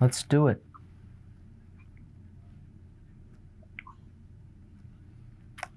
Let's do it.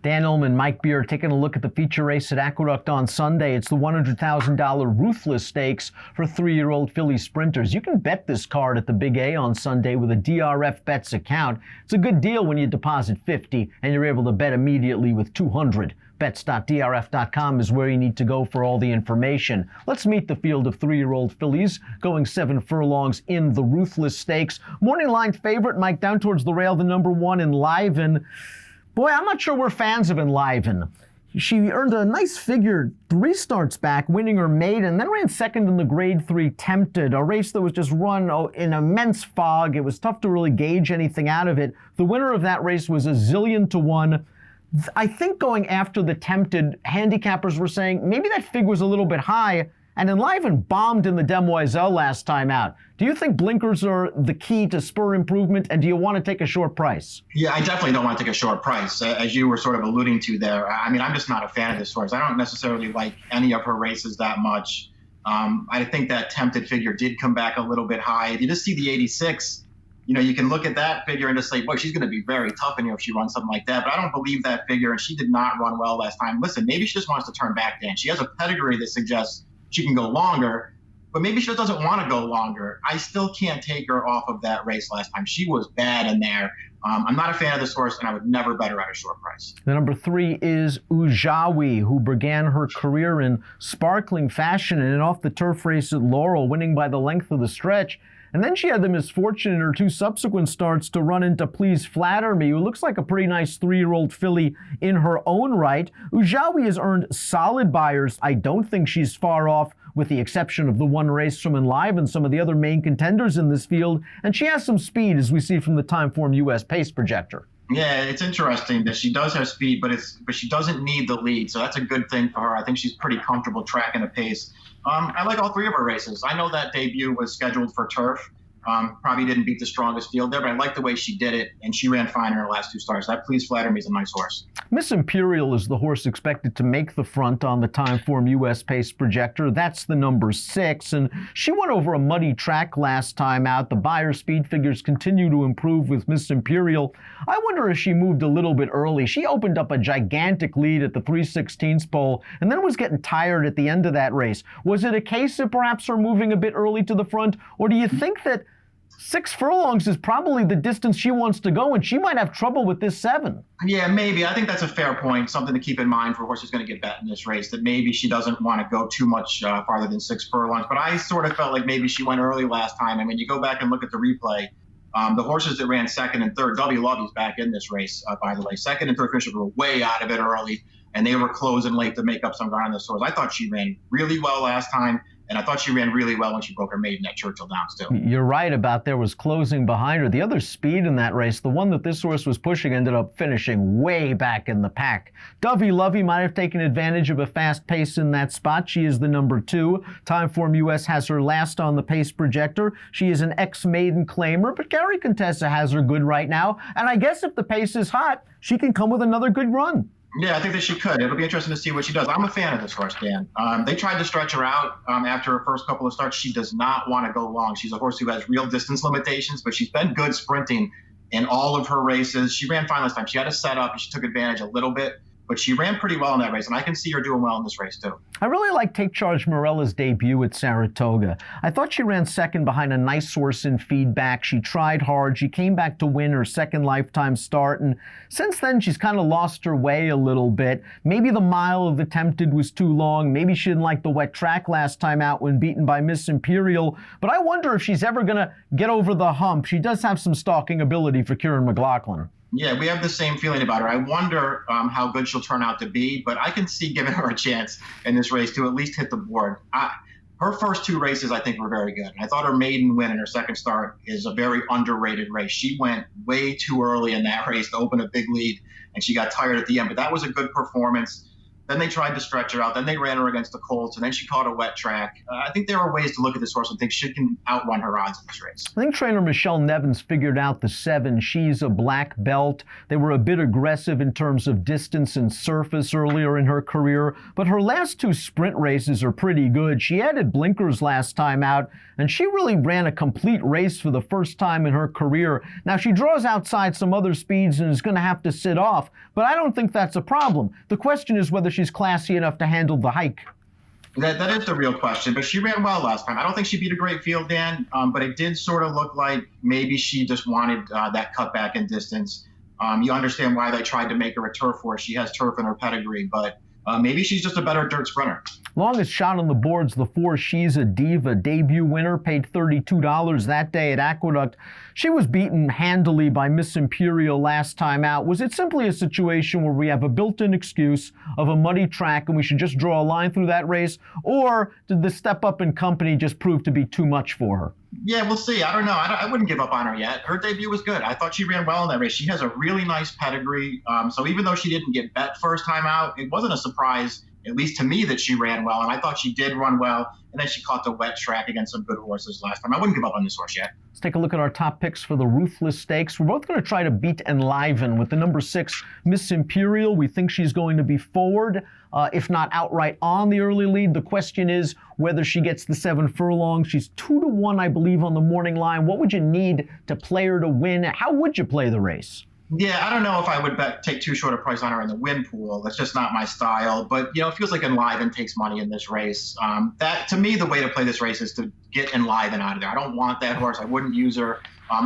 Dan Illman, Mike Beer, taking a look at the feature race at Aqueduct on Sunday. It's the $100,000 Ruthless Stakes for 3-year-old filly sprinters. You can bet this card at the Big A on Sunday with a DRF Bets account. It's a good deal when you deposit $50 and you're able to bet immediately with $200. Bets.drf.com is where you need to go for all the information. Let's meet the field of 3-year-old fillies going 7 furlongs in the Ruthless Stakes. Morning line favorite, Mike, down towards the rail, the number 1 Enliven. Boy, I'm not sure we're fans of Enliven. She earned a nice figure 3 starts back, winning her maiden, and then ran second in the Grade 3 Tempted, a race that was just run in immense fog. It was tough to really gauge anything out of it. The winner of that race was 1,000,000-to-1. I think going after the Tempted, handicappers were saying maybe that fig was a little bit high, and Enliven bombed in the Demoiselle last time out. Do you think blinkers are the key to spur improvement, and do you want to take a short price? Yeah, I definitely don't want to take a short price, as you were sort of alluding to there. I mean, I'm just not a fan of this horse. I don't necessarily like any of her races that much. I think that Tempted figure did come back a little bit high. If you just see the 86, you know, you can look at that figure and just say, boy, she's going to be very tough in here if she runs something like that. But I don't believe that figure, and she did not run well last time. Listen, maybe she just wants to turn back then. She has a pedigree that suggests she can go longer, but maybe she just doesn't want to go longer. I still can't take her off of that race last time. She was bad in there. I'm not a fan of this horse, and I would never bet her at a short price. The number 3 is Ujawi, who began her career in sparkling fashion in an off-the-turf race at Laurel, winning by the length of the stretch. And then she had the misfortune in her 2 subsequent starts to run into Please Flatter Me, who looks like a pretty nice 3-year-old filly in her own right. Ujawi has earned solid buyers. I don't think she's far off, with the exception of the 1 race from Enliven and some of the other main contenders in this field. And she has some speed, as we see from the Timeform US pace projector. Yeah, it's interesting that she does have speed, but she doesn't need the lead, so that's a good thing for her. I think she's pretty comfortable tracking a pace. I like all 3 of her races. I know that debut was scheduled for turf. Probably didn't beat the strongest field there, but I like the way she did it, and she ran fine in her last 2 starts. That Please Flatter Me is a nice horse. Miss Imperial is the horse expected to make the front on the Timeform US pace projector. That's the number 6, and she went over a muddy track last time out. The buyer speed figures continue to improve with Miss Imperial. I wonder if she moved a little bit early. She opened up a gigantic lead at the 3/16 pole and then was getting tired at the end of that race. Was it a case of perhaps her moving a bit early to the front, or do you think that 6 furlongs is probably the distance she wants to go, and she might have trouble with this 7? Yeah, maybe. I think that's a fair point, something to keep in mind for a horse who's going to get bet in this race, that maybe she doesn't want to go too much farther than 6 furlongs. But I sort of felt like maybe she went early last time. I mean, you go back and look at the replay, the horses that ran 2nd and 3rd, W Lovey's back in this race, by the way. 2nd and 3rd finishers were way out of it early, and they were closing late to make up some ground on this horse. I thought she ran really well last time. And I thought she ran really well when she broke her maiden at Churchill Downs, too. You're right about there was closing behind her. The other speed in that race, the one that this horse was pushing, ended up finishing way back in the pack. Dovey Lovey might have taken advantage of a fast pace in that spot. She is the number 2. Timeform US has her last on the pace projector. She is an ex-maiden claimer, but Gary Contessa has her good right now. And I guess if the pace is hot, she can come with another good run. Yeah, I think that she could. It'll be interesting to see what she does. I'm a fan of this horse, Dan. They tried to stretch her out after her first couple of starts. She does not want to go long. She's a horse who has real distance limitations, but she's been good sprinting in all of her races. She ran fine last time. She had a setup, and she took advantage a little bit, but she ran pretty well in that race, and I can see her doing well in this race, too. I really like Take Charge Morella's debut at Saratoga. I thought she ran 2nd behind a nice horse in Feedback. She tried hard. She came back to win her 2nd lifetime start, and since then she's kind of lost her way a little bit. Maybe the mile of the Tempted was too long. Maybe she didn't like the wet track last time out when beaten by Miss Imperial, but I wonder if she's ever going to get over the hump. She does have some stalking ability for Kieran McLaughlin. Yeah, we have the same feeling about her. I wonder how good she'll turn out to be, but I can see giving her a chance in this race to at least hit the board. Her first 2 races, I think, were very good. I thought her maiden win in her 2nd start is a very underrated race. She went way too early in that race to open a big lead, and she got tired at the end, but that was a good performance. Then they tried to stretch her out. Then they ran her against the colts, and then she caught a wet track. I think there are ways to look at this horse and think she can outrun her odds in this race. I think trainer Michelle Nevins figured out the 7. She's a black belt. They were a bit aggressive in terms of distance and surface earlier in her career, but her last 2 sprint races are pretty good. She added blinkers last time out, and she really ran a complete race for the first time in her career. Now, she draws outside some other speeds and is going to have to sit off, but I don't think that's a problem. The question is whether she's classy enough to handle the hike. That is the real question, but she ran well last time. I don't think she beat a great field, Dan, but it did sort of look like maybe she just wanted that cutback in distance. You understand why they tried to make her a turf horse. She has turf in her pedigree, but maybe she's just a better dirt sprinter. Longest shot on the board's the 4 She's a Diva debut winner, paid $32 that day at Aqueduct. She was beaten handily by Miss Imperial last time out. Was it simply a situation where we have a built-in excuse of a muddy track and we should just draw a line through that race? Or did the step up in company just prove to be too much for her? Yeah, we'll see. I don't know. I wouldn't give up on her yet. Her debut was good. I thought she ran well in that race. She has a really nice pedigree. So even though she didn't get bet first time out, it wasn't a surprise, at least to me, that she ran well. And I thought she did run well. And then she caught the wet track against some good horses last time. I wouldn't give up on this horse yet. Let's take a look at our top picks for the Ruthless Stakes. We're both going to try to beat Enliven with the number 6, Miss Imperial. We think she's going to be forward, if not outright on the early lead. The question is whether she gets the 7 furlongs. She's 2-1, I believe, on the morning line. What would you need to play her to win? How would you play the race? Yeah, I don't know if I would take too short a price on her in the win pool. That's just not my style. But, it feels like Enliven takes money in this race. That, to me, the way to play this race is to get Enliven out of there. I don't want that horse. I wouldn't use her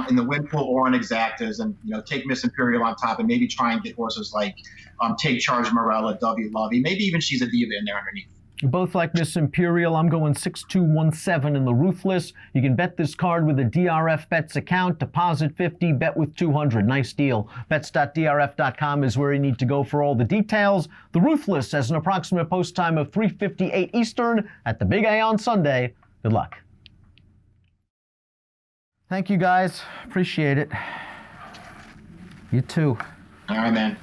in the win pool or in exactas, and, take Miss Imperial on top and maybe try and get horses like Take Charge Morella, Dovey Lovey. Maybe even She's a Diva in there underneath. You both like Miss Imperial. I'm going 6-2-1-7 in the Ruthless. You can bet this card with a DRF Bets account. Deposit 50, bet with 200. Nice deal. Bets.drf.com is where you need to go for all the details. The Ruthless has an approximate post time of 3:58 Eastern at the Big A on Sunday. Good luck. Thank you, guys. Appreciate it. You too. All right, man.